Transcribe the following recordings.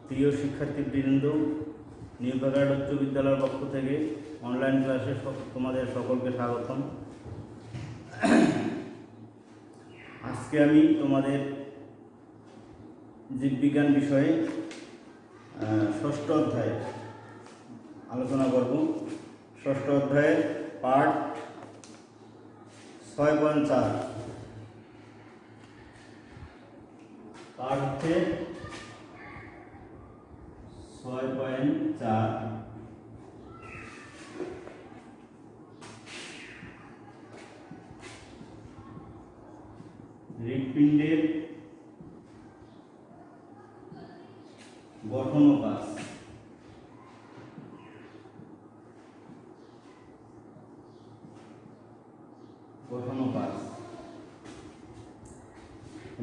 প্রিয় শিক্ষার্থীবৃন্দ, new Packard উচ্চ বিদ্যালয়ের পক্ষ থেকে অনলাইন ক্লাসে তোমাদের সকলকে স্বাগতম। আজকে আমি তোমাদের জীববিজ্ঞান বিষয়ে ষষ্ঠ অধ্যায়ে আলোচনা করব। ষষ্ঠ অধ্যায়ের পার্ট 6.4 পার্ট হচ্ছে 6.4 হৃৎপিণ্ডের গঠন ও কাজ।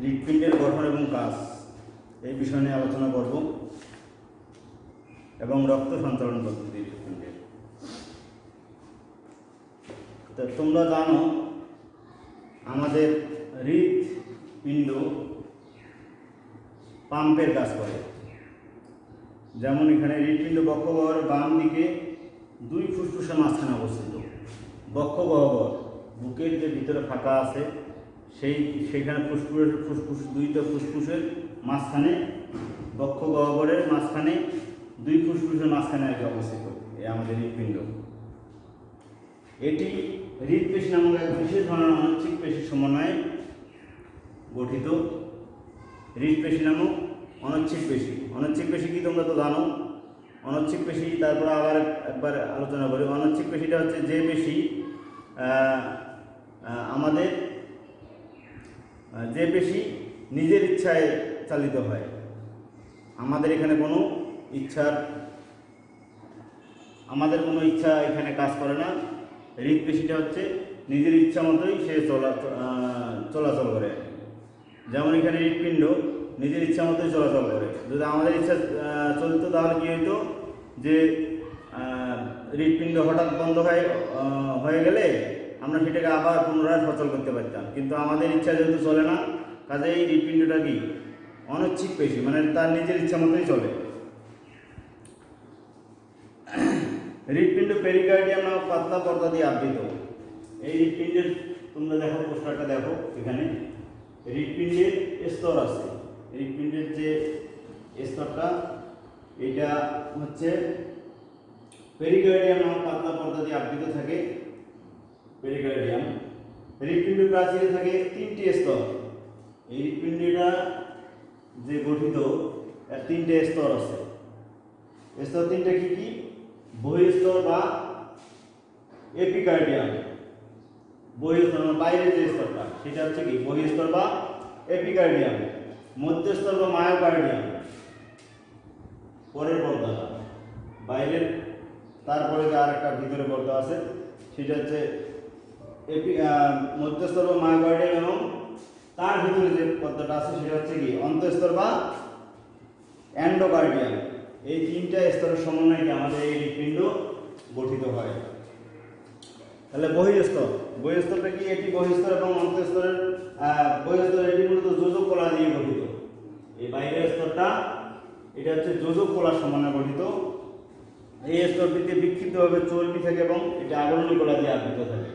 হৃৎপিণ্ডের গঠন এবং কাজ এই বিষয় নিয়ে আলোচনা করব এবং রক্ত সঞ্চালন পদ্ধতি হৃৎপিণ্ডের। তো তোমরা জানো আমাদের হৃৎপিণ্ড পাম্পের কাজ করে। যেমন এখানে হৃৎপিণ্ড বক্ষ গহ্বর বাম দিকে দুই ফুসফুসের মাঝখানে অবস্থিত। বক্ষ গহ্বর বুকের যে ভিতরে ফাঁকা আছে সেইখানে ফুসফুস দুইটা ফুসফুসের মাঝখানে, বক্ষ গহ্বরের মাঝখানে দুই ফুসফুসের মাঝখানে আর কি অবস্থিত এই আমাদের হৃৎপিণ্ড। এটি হৃৎপেশী নামক এক বিশেষ ধরনের অনৈচ্ছিক পেশির সমন্বয়ে গঠিত। হৃৎপেশী নামক অনৈচ্ছিক পেশি। অনৈচ্ছিক পেশি কি তোমরা তো জানো। অনৈচ্ছিক পেশি তারপর আবার একবার আলোচনা করি। অনৈচ্ছিক পেশিটা হচ্ছে যে পেশি আমাদের যে পেশি নিজের ইচ্ছায় চালিত হয়। আমাদের এখানে কোনো ইচ্ছা এখানে কাজ করে না। হৃৎপেশিটা হচ্ছে নিজের ইচ্ছা মতোই সে চলাচল করে। যেমন এখানে হৃৎপিণ্ড নিজের ইচ্ছা মতোই চলাচল করে। যদি আমাদের ইচ্ছা চলতো তাহলে কী হইতো, যে হৃৎপিণ্ড হঠাৎ বন্ধ হয়ে গেলে আমরা সেটাকে আবার পুনরায় সচল করতে পারতাম। কিন্তু আমাদের ইচ্ছা যেহেতু চলে না, কাজে এই হৃৎপিণ্ডটা কি অনৈচ্ছিক পেশি, মানে তার নিজের ইচ্ছা মতোই চলে। হৃৎপিণ্ড পেরিকার্ডিয়াম নামক পাতলা পর্দা দিয়ে আবৃত। এই হৃৎপিণ্ডের তোমরা দেখো, পোস্টারটা দেখো, এখানে হৃৎপিণ্ডের স্তর আছে। হৃৎপিণ্ডের যে স্তরটা এটা হচ্ছে পেরিকার্ডিয়াম নামক পাতলা পর্দা দিয়ে আবৃত থাকে। পেরিকার্ডিয়াম হৃৎপিণ্ড প্রাচীরে থাকে তিনটি স্তর। এই হৃৎপিণ্ডটা যে গঠিত এর তিনটে স্তর আছে। স্তর তিনটা কি কি? বহিঃস্তর বা এপিকার্ডিয়াম। বহিঃস্তর বাইরের যে স্তরটা সেটা হচ্ছে কি বহিঃস্তর বা এপিকার্ডিয়াম। মধ্যস্তর বা মায়োকার্ডিয়াম পরের পর্দাটা বাইরের। তারপরে যে আরেকটা ভিতরে পর্দা আছে সেটা হচ্ছে মধ্যস্তর বা মায়োকার্ডিয়াম, এবং তার ভিতরে যে পর্দাটা আছে সেটা হচ্ছে কি অন্তঃস্তর বা এন্ডোকার্ডিয়াম। এই তিনটা স্তরের সমন্বয়ে আমাদের এই হৃৎপিণ্ড গঠিত হয়। তাহলে বহিঃস্তরটা কি? এটি বহিঃস্তর এবং অন্তঃস্তরের বহিঃস্তর এটি মূলত যোজক কলা দিয়ে গঠিত। এই বাইরের স্তরটা এটা হচ্ছে যোজক কলার সমন্বয়ে গঠিত। এই স্তরটিতে বিক্ষিপ্তভাবে চর্বি থাকে এবং এটা আবরণী কলা দিয়ে আবৃত থাকে।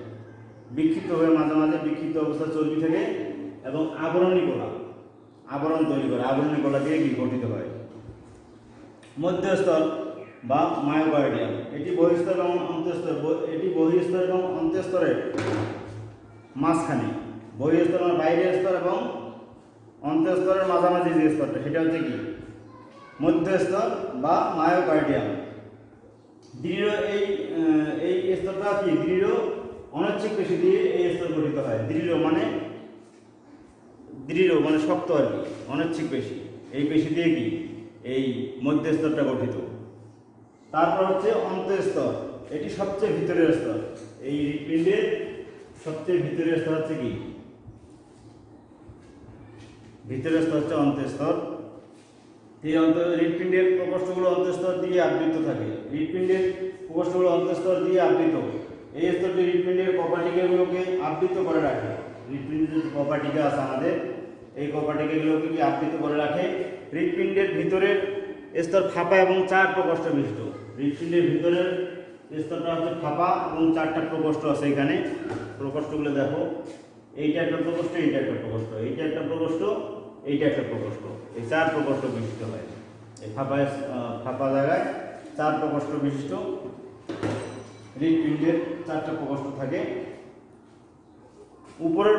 বিক্ষিপ্তভাবে মাঝে মাঝে বিক্ষিপ্ত অবস্থা চর্বি থাকে এবং আবরণী কলা আবরণ তৈরি করে। আবরণী কলা দিয়ে কি গঠিত হয়। মধ্যস্তর বা মায়োকার্ডিয়াম এটি বহিঃস্তর এবং অন্তঃস্তর। এটি বহিঃস্তর এবং অন্তঃস্তরের মাঝখানে। বহিঃস্তর মানে বাইরের স্তর এবং অন্তঃস্তরের মাঝামাঝি যে স্তরটা সেটা হচ্ছে কি মধ্যস্তর বা মায়োকার্ডিয়াম। দৃঢ় এই স্তরটা কি দৃঢ় অনৈচ্ছিক পেশি দিয়ে এই স্তর গঠিত হয়। দৃঢ় মানে শক্ত আর কি, অনৈচ্ছিক পেশি। এই পেশি দিয়ে কি এই মধ্যস্তরটা গঠিত। তারপর হচ্ছে অন্তঃস্তর, এটি সবচেয়ে ভিতরের স্তর। এই হৃৎপিণ্ডের সবচেয়ে ভিতরের স্তর হচ্ছে কি ভিতরের স্তর হচ্ছে অন্তঃস্তর। এই হৃৎপিণ্ডের প্রকোষ্ঠগুলো অন্তঃস্তর দিয়ে আবৃত থাকে। হৃৎপিণ্ডের প্রকোষ্ঠগুলো অন্তঃস্তর দিয়ে আবৃত। এই স্তরটি হৃৎপিণ্ডের কপাটিকাগুলোকে আবৃত করে রাখে। হৃৎপিণ্ডের যে কপাটিকা আছে আমাদের, এই কপাটিকাগুলোকে কি আবৃত করে রাখে। হৃৎপিণ্ডের ভিতরের স্তর ফাঁপা এবং 4 প্রকোষ্ঠ বিশিষ্ট। হৃৎপিণ্ডের ভিতরের স্তরটা হচ্ছে ফাঁপা এবং 4টা প্রকোষ্ঠ আছে। এখানে প্রকোষ্ঠগুলো দেখো, এইটা একটা প্রকোষ্ঠ, এইটা একটা প্রকোষ্ঠ, এইটা একটা প্রকোষ্ঠ, এইটা একটা প্রকোষ্ঠ, এই 4 প্রকোষ্ঠ বিশিষ্ট হয়। এই ফাঁপা জায়গায় 4 প্রকোষ্ঠ বিশিষ্ট হৃৎপিণ্ডের 4টা প্রকোষ্ঠ থাকে। উপরের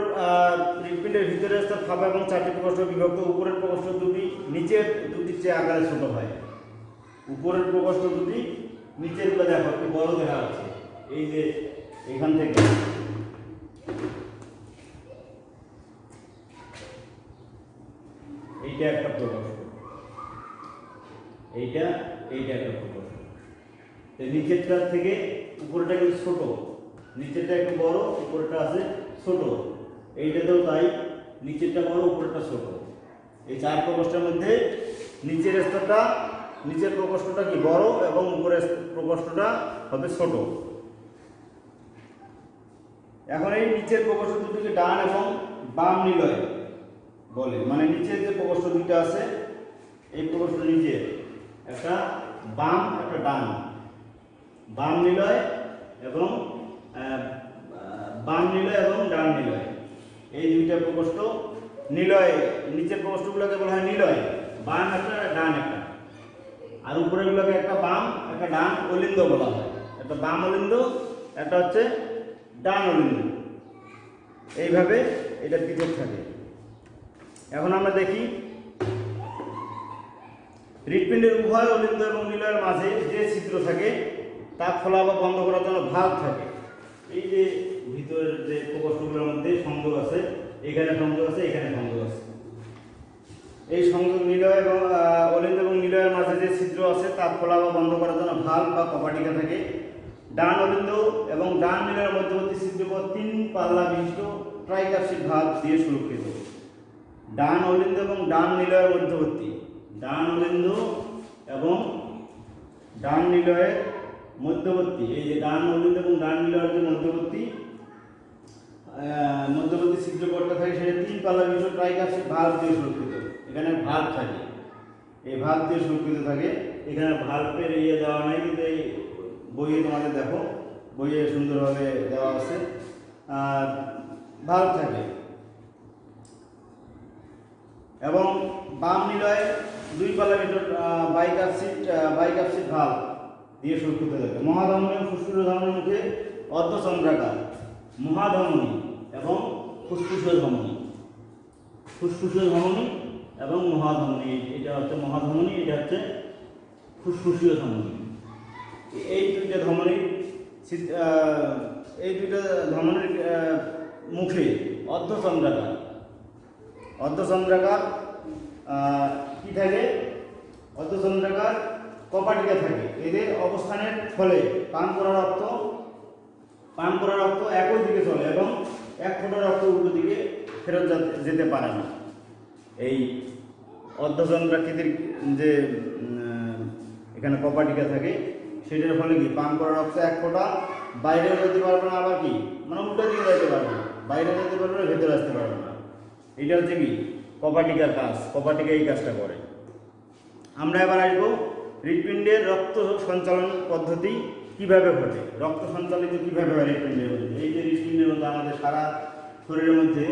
হৃৎপিণ্ডের ভিতরের স্তর ফাঁপা এবং 4টি প্রকোষ্ঠ বিভক্ত। উপরের প্রকোষ্ঠ দুটি নিচের দুটির চেয়ে আকারে ছোট হয়। উপরের প্রকোষ্ঠ দুটি নিচের গুলো দেখো একটু বড় দেখা যাচ্ছে। এই যে এখান থেকে এইটা একটা প্রকোষ্ঠ, এইটা একটা প্রকোষ্ঠ। নিচেরটা থেকে উপরেটা কিন্তু ছোট, নিচেরটা একটু বড়, উপরেটা আছে ছোট। এইটাতেও তাই, নিচেরটা বড়, উপরেরটা ছোট। এই 4 প্রকোষ্ঠের মধ্যে নিচের প্রকোষ্ঠটা কি বড় এবং উপরের প্রকোষ্ঠটা হবে ছোট। এখন এই নিচের প্রকোষ্ঠ দুটিকে ডান এবং বাম নিলয় বলে। মানে নিচের যে প্রকোষ্ঠ দুটো আছে, এই প্রকোষ্ঠ নিচে একটা বাম একটা ডান, বাম নিলয় এবং ডান নিলয়, এই দুইটা প্রকোষ্ঠ নিলয়। নিচের প্রকোষ্ঠগুলোকে বলা হয় নিলয়, বাম একটা ডান একটা, আর উপরেরগুলোকে একটা বাম একটা ডান অলিন্দ বলা হয়। একটা বাম অলিন্দ, একটা হচ্ছে ডান অলিন্দ, এইভাবে এটা পৃথক থাকে। এখন আমরা দেখি হৃৎপিণ্ডের উভয় অলিন্দ এবং নিলয়ের মাঝে যে ছিদ্র থাকে তা খোলা বা বন্ধ করার জন্য ভালভ থাকে। এই যে ভিতরের যে প্রকোষ্ঠগুলোর মধ্যে সংযোগ আছে, এখানে সংযোগ আছে, এখানে সংযোগ আছে। এই সংযোগ নিলয় এবং অলিন্দ এবং নিলয়ের মাঝে যে ছিদ্র আছে তা খোলা বা বন্ধ করার জন্য ভালভ বা কপাটিকা থাকে। ডান অলিন্দ এবং ডান নিলয়ের মধ্যবর্তী ছিদ্রপথ 3 পাল্লা বিশিষ্ট ট্রাইকাপসিড ভালভ দিয়ে সুরক্ষিত। ডান অলিন্দ এবং ডান নিলয়ের মধ্যবর্তী, ডান অলিন্দ এবং ডান নিলয়ের মধ্যবর্তী, এই যে ডান অলিন্দ এবং ডান নিলয়ের যে মধ্যবর্তী ছিদ্রপথটা থাকে, সেটা 3 পাল্লা বিশিষ্ট ট্রাইকাপসিড ভালভ দিয়ে সুরক্ষিত। এখানে ভালভ থাকে, এই ভালভ দিয়ে সুরক্ষিত থাকে। এখানে ভালভের দেওয়া নাই, কিন্তু এই বইয়ে তোমাদের দেখো, বইয়ে সুন্দরভাবে দেওয়া আছে। ভালভ থাকে এবং বাম নিলয় 2 পাল্লা বিশিষ্ট বাইকাপসিড ভালভ দিয়ে সুরক্ষিত থাকে। মহাধমনী এবং ফুসফুসীয় ধমনী মুখে অর্ধচন্দ্রাকার। মহাধমনী এবং ফুসফুসীয় ধমনী, এবং মহাধমনী, এটা হচ্ছে মহাধমনী, এটা হচ্ছে ফুসফুসীয় ধমনী। এই দুইটা ধমনীর মুখে অর্ধচন্দ্রাকার কি থাকে? অর্ধচন্দ্রাকার কপাটিকা থাকে। এদের অবস্থানের ফলে পান করা রক্ত একই দিকে চলে এবং 1 ফোঁটা রক্ত উল্টো দিকে ফেরত যেতে পারে না। এই অর্ধচন্দ্রাকৃতির যে এখানে কপাটিকা থাকে, সেটার ফলে কি পান করা রক্ত 1 ফোঁটা বাইরেও যেতে পারবে না, আবার কি মানে উল্টো দিকে যেতে পারবে না, বাইরে যেতে পারবে না, ভেতরে আসতে পারবে না। এটা হচ্ছে কি কপাটিকার কাজ, কপাটিকা এই কাজটা করে। আমরা এবার আসবো হৃৎপিণ্ডের রক্ত সঞ্চালন পদ্ধতি কিভাবে ঘটে, রক্ত সঞ্চালিত কিভাবে হয় হৃৎপিণ্ডের মধ্যে। এই যে হৃৎপিণ্ডের মধ্যে আমাদের সারা শরীরের মধ্যে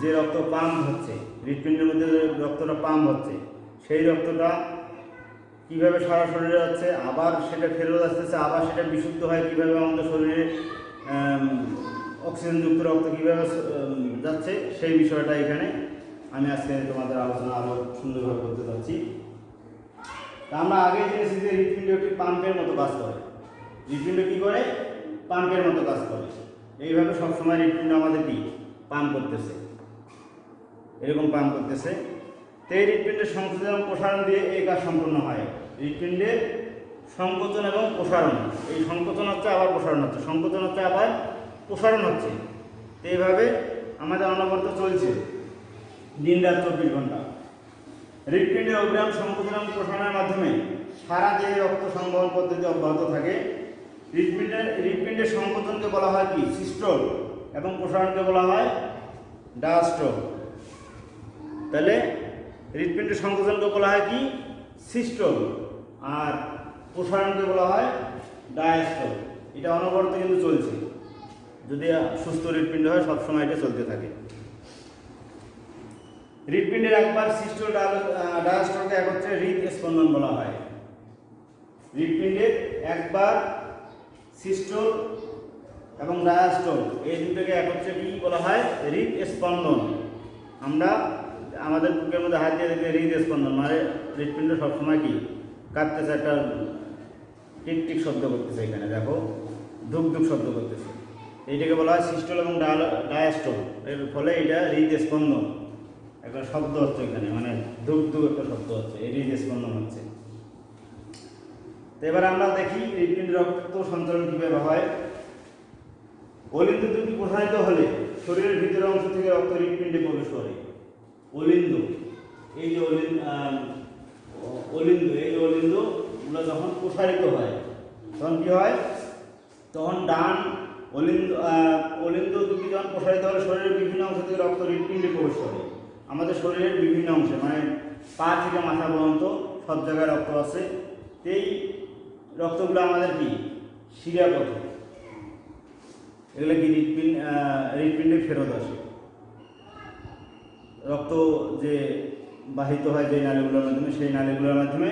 যে রক্ত পাম্প হচ্ছে, হৃৎপিণ্ডের মধ্যে যে রক্তটা পাম্প হচ্ছে, সেই রক্তটা কিভাবে সারা শরীরে যাচ্ছে, আবার সেটা ফেরত আসতেছে, আবার সেটা বিশুদ্ধ হয় কিভাবে, আমাদের শরীরে অক্সিজেনযুক্ত রক্ত কীভাবে যাচ্ছে, সেই বিষয়টা এখানে আমি আজকে তোমাদের আলোচনা আরও সুন্দরভাবে করতে চাচ্ছি। তা আমরা আগে জেনেছি যে হৃৎপিণ্ড একটি পাম্পের মতো কাজ করে। হৃৎপিণ্ড কী করে? পাম্পের মতো কাজ করে। এইভাবে সবসময় হৃৎপিণ্ড আমাদের কি পাম্প করতেছে, এরকম পাম্প করতেছে। তো এই হৃৎপিণ্ডের সংকোচন এবং প্রসারণ দিয়ে এই কাজ সম্পন্ন হয়। হৃৎপিণ্ডের সংকোচন এবং প্রসারণ, এই সংকোচন হচ্ছে আবার প্রসারণ হচ্ছে, সংকোচন হচ্ছে আবার প্রসারণ হচ্ছে। তো এইভাবে আমাদের অনবরত চলছে দিন রাত 24 ঘন্টা। হৃৎপিণ্ডের অবিরাম সংকোচন এবং প্রসারণের মাধ্যমে সারা দেহে রক্ত সংবহন পদ্ধতি অব্যাহত থাকে। হৃৎপিণ্ডের সংকোচনকে বলা হয় কি সিস্টোল এবং প্রসারণকে বলা হয় ডায়াস্টোল। তাহলে হৃৎপিণ্ডের সংকোচনকে বলা হয় কি সিস্টোল, আর প্রসারণকে বলা হয় ডায়াস্টোল। এটা অনবরত কিন্তু চলছে, যদি সুস্থ হৃৎপিণ্ড হয় সবসময় এটা চলতে থাকে। হৃৎপিণ্ডের একবার সিস্টোল ডায়াস্টোলকে এক হচ্ছে হৃদস্পন্দন বলা হয়। হৃৎপিণ্ডের একবার সিস্টোল এবং ডায়াস্টোল এই দুটোকে এক হচ্ছে কি বলা হয়? হৃদস্পন্দন। আমরা আমাদের বুকের মধ্যে হাত দিয়ে দেখলে হৃদস্পন্দন, মানে হৃৎপিণ্ড সবসময় কি কাঁপতেছে, একটা টিক টিক শব্দ করতেছে, এখানে দেখো ধুক ধুক শব্দ করতেছে। এইটাকে বলা হয় সিস্টোল এবং ডায়াস্টোল। এর ফলে এটা হৃদস্পন্দন, একটা শব্দ হচ্ছে এখানে, মানে ধুক ধুক একটা শব্দ হচ্ছে, এই হৃদস্পন্দন হচ্ছে। তো এবার আমরা দেখি হৃৎপিণ্ডে রক্ত সঞ্চালন কীভাবে হয়। অলিন্দ দুটি প্রসারিত হলে শরীরের ভিতরের অংশ থেকে রক্ত হৃৎপিণ্ডে প্রবেশ করে। অলিন্দ, এই যে অলিন্দ এই অলিন্দগুলো যখন প্রসারিত হয় তখন কি হয়? তখন ডান অলিন্দ দুটি যখন প্রসারিত হলে শরীরের বিভিন্ন অংশ থেকে রক্ত হৃৎপিণ্ডে প্রবেশ করে। আমাদের শরীরের বিভিন্ন অংশে, মানে পা থেকে মাথা পর্যন্ত সব জায়গায় রক্ত আছে। এই রক্তগুলো আমাদের কি শিরাপথে, এগুলো কি হৃৎপিণ্ডে ফেরত আসে। রক্ত যে বাহিত হয় যে নালীগুলোর মাধ্যমে, সেই নালীগুলোর মাধ্যমে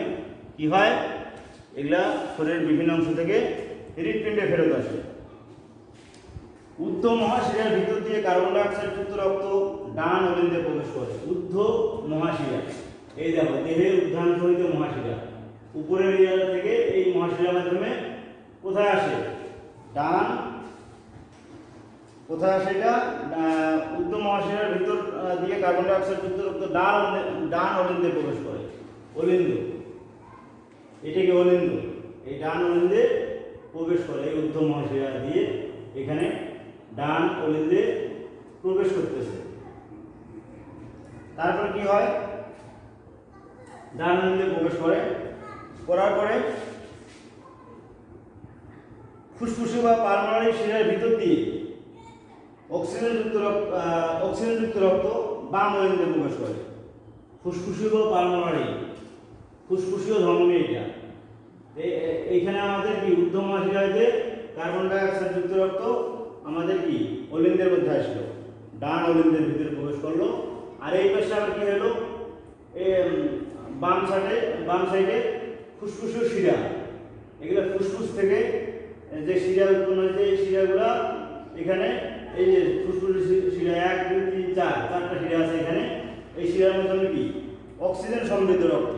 কি হয়? এগুলা শরীরের বিভিন্ন অংশ থেকে হৃৎপিণ্ডে ফেরত আসে। ঊর্ধ্ব মহাশিরার ভিতর দিয়ে কার্বন ডাইঅক্সাইড যুক্ত রক্ত ডান অলিন্দে প্রবেশ করে। ঊর্ধ্ব মহাশিরা, এই দেখো দেহের ঊর্ধ্বাংশিত মহাশিরা, উপরের ইয়ার থেকে এই মহাশিরার মাধ্যমে কোথায় আসে? ডান, কোথায় আসে এটা? ঊর্ধ্ব মহাশিরার ভিতর দিয়ে কার্বন ডাইঅক্সাইড যুক্ত রক্ত ডান অলিন্দে প্রবেশ করে। অলিন্দ, এটাকে অলিন্দ, এই ডান অলিন্দে প্রবেশ করে। এই ঊর্ধ্ব মহাশিরা দিয়ে এখানে ডান অলিন্দে প্রবেশ করতেছে। তারপর কি হয়? ডান অলিন্দে প্রবেশ করার পরে ফুসফুসে বা পালমোনারি শিরার ভিতর দিয়ে অক্সিজেনযুক্ত রক্ত বাম অলিন্দে প্রবেশ করে। ফুসফুসীয় বা পালমোনারি, ফুসফুসীয় ধমনী এটা। এইখানে আমাদের কি ঊর্ধ্ব মহাশিরাতে কার্বন ডাইঅক্সাইড যুক্ত রক্ত আমাদের কি অলিন্দের মধ্যে আসলো, ডান অলিন্দের ভিতরে প্রবেশ করলো। আর এই পাশে আবার কি হলো? বাম সাইডে ফুসফুসীয় শিরা, এগুলো ফুসফুস থেকে যে শিরা উৎপন্ন হয়েছে, এই শিরাগুলা এখানে, এই যে ফুসফুসীয় শিরা 1 2 3 4 চারটা শিরা আছে এখানে। এই শিরার মধ্যে কি অক্সিজেন সমৃদ্ধ রক্ত,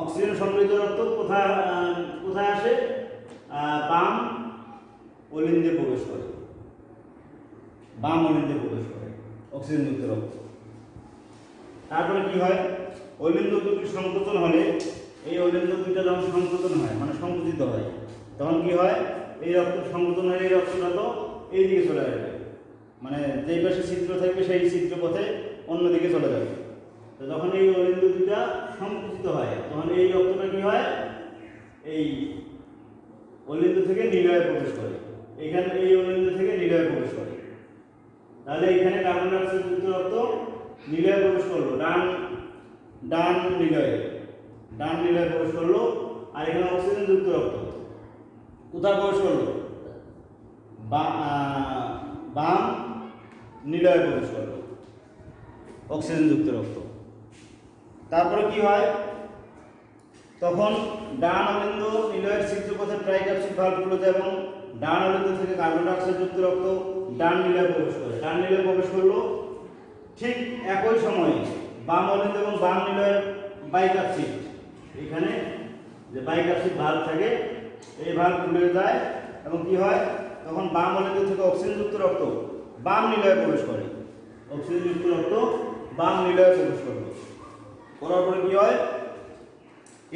অক্সিজেন সমৃদ্ধ রক্ত কোথায় আসে? বাম অলিন্দে প্রবেশ করে, বাম অলিন্দে প্রবেশ করে অক্সিজেন যুক্ত রক্ত। তারপরে কি হয়? অলিন্দ দুটি সংকোচন হলে, এই অলিন্দ দুইটা যখন সংকোচন হয়, মানে সংকুচিত হয়, তখন কি হয়? এই রক্ত সংকোচন হয়ে এই রক্তটা তো এই দিকে চলে যাবে, মানে যেই পাশে ছিদ্র থাকবে সেই ছিদ্র পথে অন্যদিকে চলে যাবে। তো যখন এই অলিন্দ দুইটা সংকুচিত হয় তখন এই রক্তটা কি হয়? এই অলিন্দ থেকে নিলয়ে প্রবেশ করে। এখানে এই অলিন্দ থেকে নিলয়ে প্রবেশ করে। তাহলে এখানে কার্বন ডাইঅক্সাইড যুক্ত রক্ত নিলয়ে প্রবেশ করলো, ডান নিলয়ে প্রবেশ করলো। আর এখানে অক্সিজেন যুক্ত রক্ত কোথায় প্রবেশ করলো? বাম নিলয়ে প্রবেশ করলো অক্সিজেন যুক্ত রক্ত। তারপরে কি হয়? তখন ডান অলিন্দ নিলয়ের ছিদ্রপথে ট্রাইক্যাপসিড ভালভগুলোতে এবং ডান অলিন্দ থেকে কার্বন ডাইঅক্সাইড যুক্ত রক্ত ডান নিলয়ে প্রবেশ করে। ডান নিলয়ে প্রবেশ করলো। ঠিক একই সময়ে বাম অলিন্দ এবং বাম নিলয়ের বাইক্যাপসিড, এখানে যে বাইক্যাপসিড ভালভ থাকে এই ভালভ খুলে যায় এবং কি হয়? তখন বাম অলিন্দ থেকে অক্সিজেনযুক্ত রক্ত বাম নিলয়ে প্রবেশ করে। অক্সিজেনযুক্ত রক্ত বাম নিলয়ে প্রবেশ করলো। করার পরে কি হয়?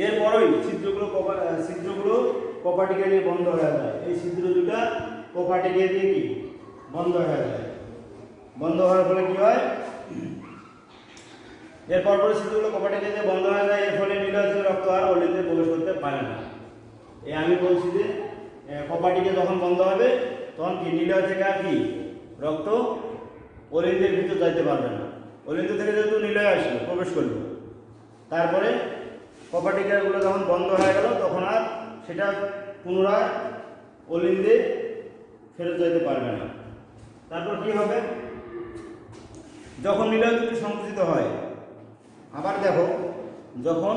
এরপরই ছিদ্রগুলো কপাটিকে দিয়ে বন্ধ হয়ে যায়। এই ছিদ্র দুটা কপাটিকে দিয়ে কি বন্ধ হয়ে যায়। বন্ধ হওয়ার ফলে কি হয়? এরপর ছিদ্রগুলো কপাটিকে দিয়ে বন্ধ হয়ে যায়। এর ফলে নিলয় থেকে রক্ত আর অলিন্দে প্রবেশ করতে পারে না। আমি বলছি যে কপাটিকে যখন বন্ধ হবে তখন কি নিলয় থেকে আর কি রক্ত অলিন্দের ভিতর যাইতে পারবে না। অলিন্দ থেকে যেহেতু নিলয় আসলো, প্রবেশ করলো, তারপরে কপাটিকাগুলো যখন বন্ধ হয়ে গেল তখন আর সেটা পুনরায় অলিন্দে ফেরত যেতে পারবে না। তারপর কি হবে, যখন নিলয় দুটি সংকুচিত হয়, আবার দেখো যখন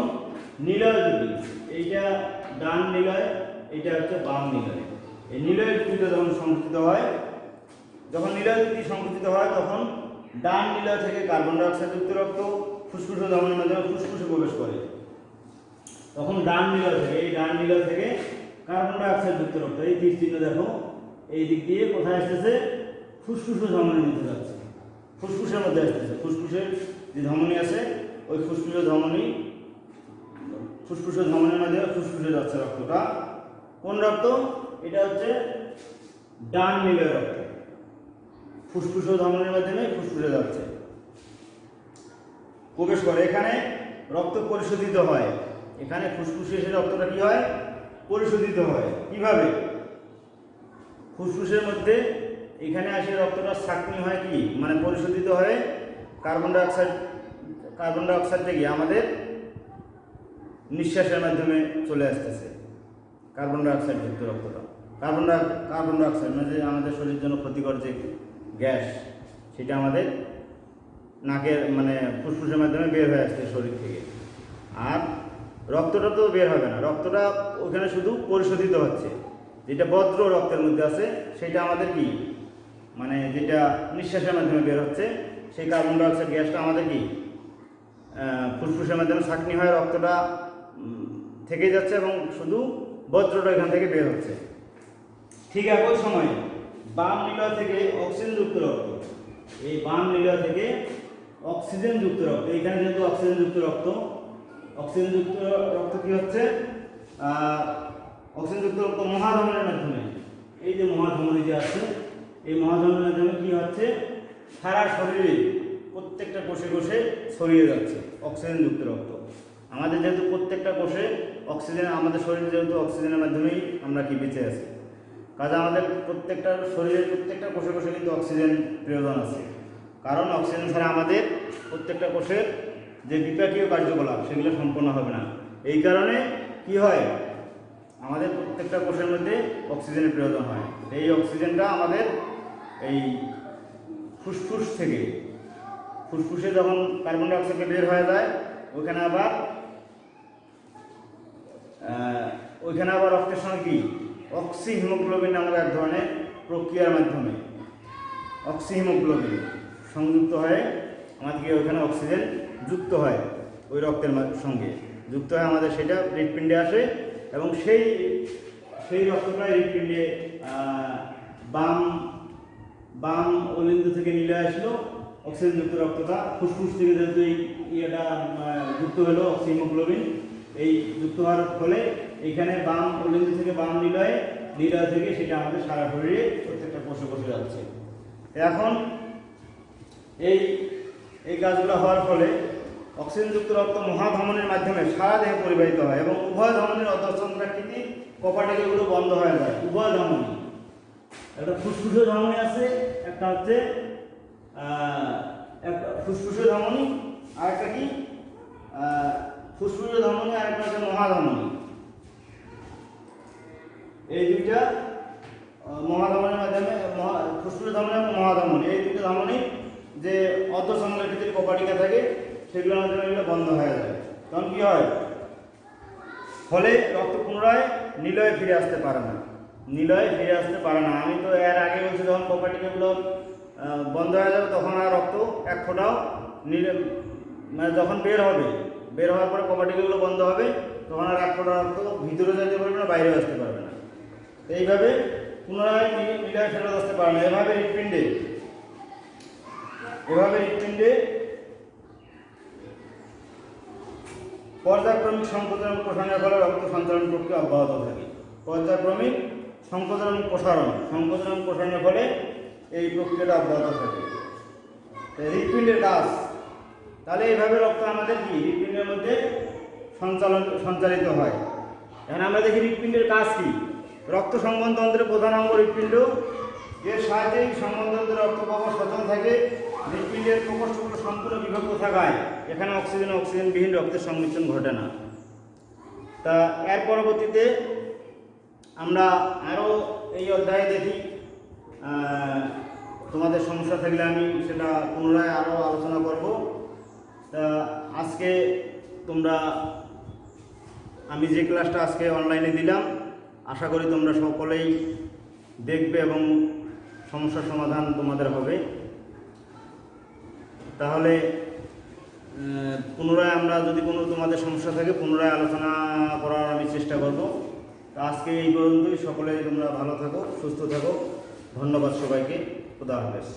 নিলয় দুটি, এইটা ডান নিলয়, এইটা হচ্ছে বাম নিলয়, এই নিলয় দুটিতে যখন সংকুচিত হয়, যখন নিলয় দুটি সংকুচিত হয় তখন ডান নিলয় থেকে কার্বন ডাইঅক্সাইড যুক্ত রক্ত ফুসফুসে ধমনির মাধ্যমে ফুসফুসে প্রবেশ করে। তখন ডান নিলয় থেকে, এই ডান নিলয় থেকে কার্বন ডাইঅক্সাইড যুক্ত রক্ত, এই তীর চিহ্ন দেখো, এই দিক দিয়ে কোথায় আসতেছে, ফুসফুসে ধমনির মধ্যে যাচ্ছে, ফুসফুসের মধ্যে আসতেছে। ফুসফুসের যে ধমনী আছে ওই ফুসফুসের ধমনির মাধ্যমে ফুসফুসে যাচ্ছে রক্তটা। কোন রক্ত? এটা হচ্ছে ডান নিলয় রক্ত, ফুসফুসে ধমনির মাধ্যমে ফুসফুসে যাচ্ছে, প্রবেশ করে। এখানে রক্ত পরিশোধিত হয়, এখানে ফুসফুসে এসে রক্তটা কি হয়, পরিশোধিত হয়। কিভাবে? ফুসফুসের মধ্যে এখানে আসে রক্তটা ছাঁকনি হয়, কি মানে পরিশোধিত হয়ে কার্বন ডাইঅক্সাইডটা কি আমাদের নিঃশ্বাসের মাধ্যমে চলে আসতেছে, কার্বন ডাইঅক্সাইড যুক্ত রক্তটা। কার্বন ডাইঅক্সাইড মানে যে আমাদের শরীরের জন্য ক্ষতিকর যে গ্যাস, সেটা আমাদের নাকের মানে ফুসফুসের মাধ্যমে বের হয়ে আসছে শরীর থেকে। আর রক্তটা তো বের হবে না, রক্তটা ওখানে শুধু পরিশোধিত হচ্ছে। যেটা বজ্র রক্তের মধ্যে আছে সেটা আমাদের কি মানে যেটা নিঃশ্বাসের মাধ্যমে বের হচ্ছে, সেই কার্বন ডাইঅক্সাইড গ্যাসটা আমাদের কি ফুসফুসের মাধ্যমে ছাঁকনি হয়, রক্তটা থেকে যাচ্ছে এবং শুধু বজ্রটা এখান থেকে বের হচ্ছে। ঠিক একই সময় বাম নিলয় থেকে অক্সিজেন যুক্ত রক্ত, এই বাম নিলয় থেকে অক্সিজেন যুক্ত রক্ত, এইখানে যেহেতু অক্সিজেন যুক্ত রক্ত কি হচ্ছে, অক্সিজেন যুক্ত রক্ত মহাধমনের মাধ্যমে, এই যে মহাধমনী যে আছে, এই মহাধমনের মাধ্যমে কি হচ্ছে, সারা শরীরে প্রত্যেকটা কোষে কোষে ছড়িয়ে যাচ্ছে অক্সিজেন যুক্ত রক্ত। আমাদের যেহেতু প্রত্যেকটা কোষে অক্সিজেন, আমাদের শরীরে যেহেতু অক্সিজেনের মাধ্যমেই আমরা কি বেঁচে আছি, কাজে আমাদের প্রত্যেকটা শরীরের প্রত্যেকটা কোষে কোষে কিন্তু অক্সিজেন প্রয়োজন আছে। কারণ অক্সিজেন ছাড়া আমাদের প্রত্যেকটা কোষের যে বিপাকীয় কার্যকলাপ সেগুলো সম্পন্ন হবে না। এই কারণে কি হয়, আমাদের প্রত্যেকটা কোষের মধ্যে অক্সিজেনের প্রয়োজন হয়। এই অক্সিজেনটা আমাদের এই ফুসফুস থেকে, ফুসফুসে যখন কার্বন ডাইঅক্সাইড বের হয়ে যায়, ওইখানে আবার রক্তের সঙ্গে কি অক্সি হিমোগ্লোবিন নামক এক ধরনের প্রক্রিয়ার মাধ্যমে অক্সি হিমোগ্লোবিন সংযুক্ত হয়ে আমাদেরকে ওইখানে অক্সিজেন যুক্ত হয়, ওই রক্তের সঙ্গে যুক্ত হয়ে আমাদের সেটা হৃৎপিণ্ডে আসে এবং সেই রক্তটা হৃৎপিণ্ডে বাম অলিন্দ থেকে নিলে আসলো অক্সিজেন যুক্ত রক্তটা, ফুসফুস থেকে যেহেতু এই ইয়েটা যুক্ত হলো অক্সি হিমোগ্লোবিন, এই যুক্ত হওয়ার ফলে এইখানে বাম অলিন্দ থেকে বাম নিলয় থেকে সেটা আমাদের সারা শরীরে প্রত্যেকটা কোষে কোষে যাচ্ছে। এখন এই কাজগুলো হওয়ার ফলে অক্সিজেন যুক্ত রক্ত মহাধমনির মাধ্যমে সারা দেহে পরিবাহিত হয় এবং উভয় ধমনির অন্তঃস্থন্দ্রাকৃতি কপাটিকাগুলো বন্ধ হয়ে যায়। উভয় ধমনি, একটা ফুসফুসের ধমনি আছে, একটা হচ্ছে ফুসফুসের ধমনি, আর একটা কি ফুসফুসের ধমনি, আর একটা হচ্ছে মহাধমনি। এই দুইটা মহাধমনির মাধ্যমে ফুসফুসের ধমনি এবং মহাধমনি, এই দুটো ধমনি যে অন্তঃস্থন্দ্রাকৃতির কপাটিকা থাকে সেগুলোর মাধ্যমে এগুলো বন্ধ হয়ে যায়। তখন কি হয়, ফলে রক্ত পুনরায় নিলয়ে ফিরে আসতে পারে না, আমি তো এর আগে বলছি যখন কপাটিকাগুলো বন্ধ হয়ে যাবে তখন আর রক্ত এক ফোঁটাও মানে যখন বের হওয়ার পরে কপাটিকাগুলো বন্ধ হবে, তখন আর এক ফোঁটা রক্ত ভিতরে যেতে পারবে না, বাইরে আসতে পারবে না। এইভাবে পুনরায় নিলয়ে ফেরত আসতে পারে না। এভাবে হৃৎপিণ্ডে পর্যায়ক্রমিক সংকোচন প্রসারণের ফলে রক্ত সঞ্চালন প্রক্রিয়া অব্যাহত থাকে। পর্যায়ক্রমিক সংকোচন প্রসারণের ফলে এই প্রক্রিয়াটা অব্যাহত থাকে। হৃৎপিণ্ডের কাজ, তাহলে এইভাবে রক্ত আমাদের কি হৃৎপিণ্ডের মধ্যে সঞ্চালিত হয়। এখন আমরা দেখি হৃৎপিণ্ডের কাজ কি। রক্ত সংবহনতন্ত্রের প্রধান অঙ্গ হৃৎপিণ্ড, এর সাহায্যেই সংবহনতন্ত্রের রক্ত প্রবাহ সচল থাকে। হৃৎপিণ্ডের প্রকোষ্ঠগুলো সম্পূর্ণ বিভক্ত থাকায় এখানে অক্সিজেনবিহীন রক্তের সংমিশ্রণ ঘটে না। তা এর পরবর্তীতে আমরা আরও এই অধ্যায়ে দেখি। তোমাদের সমস্যা থাকলে আমি সেটা পুনরায় আরও আলোচনা করব। তা আজকে তোমরা, আমি যে ক্লাসটা আজকে অনলাইনে দিলাম, আশা করি তোমরা সকলেই দেখবে এবং সমস্যার সমাধান তোমাদের হবে। তাহলে পুনরায় আমরা যদি কোনো তোমাদের সমস্যা থাকে পুনরায় আলোচনা করার আমি চেষ্টা করব। তো আজকে এই পর্যন্তই। সকলে তোমরা ভালো থাকো, সুস্থ থাকো। ধন্যবাদ সবাইকে। খুদা হাফেজ।